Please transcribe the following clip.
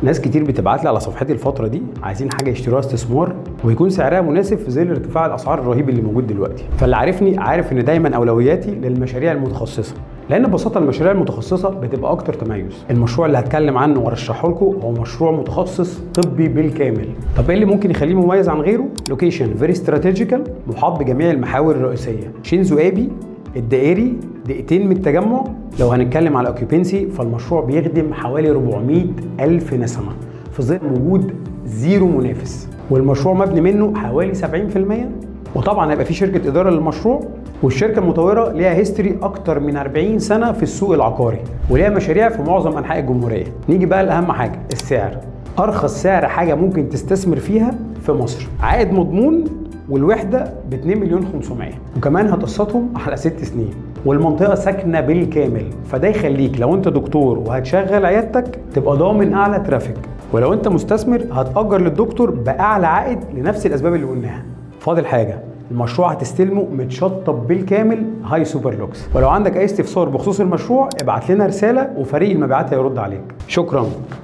ناس كتير بتبعت لي على صفحتي الفتره دي عايزين حاجه يشتروها استثمار ويكون سعرها مناسب في ظل ارتفاع الاسعار الرهيب اللي موجود دلوقتي. فاللي عارفني عارف ان دايما اولوياتي للمشاريع المتخصصه، لان ببساطه المشاريع المتخصصه بتبقى اكتر تميز. المشروع اللي هتكلم عنه وارشحه لكم هو مشروع متخصص طبي بالكامل. طب ايه اللي ممكن يخليه مميز عن غيره؟ لوكيشن فيري استراتيجيكال، محاط بجميع المحاور الرئيسيه، شينزو ابي، الدائري، دقيقتين من التجمع. لو هنتكلم على الاوكيوبنسي فالمشروع بيخدم حوالي 400 ألف نسمة في ظل وجود زيرو منافس، والمشروع مبني منه حوالي 70%. وطبعا هيبقى في شركة إدارة للمشروع، والشركة المطورة ليها هيستوري أكتر من 40 سنة في السوق العقاري وليها مشاريع في معظم أنحاء الجمهورية. نيجي بقى لأهم حاجة، السعر. أرخص سعر حاجة ممكن تستثمر فيها في مصر، عائد مضمون، والوحدة ب 2,500,000 وكمان هتقسطهم على 6 سنين، والمنطقة ساكنة بالكامل. فده يخليك لو انت دكتور وهتشغل عيادتك تبقى ضامن اعلى ترافيك، ولو انت مستثمر هتأجر للدكتور بأعلى عائد لنفس الأسباب اللي قلناها. فاضل حاجة، المشروع هتستلمه متشطب بالكامل هاي سوبر لوكس. ولو عندك اي استفسار بخصوص المشروع ابعت لنا رسالة وفريق المبيعات هيرد عليك. شكرا.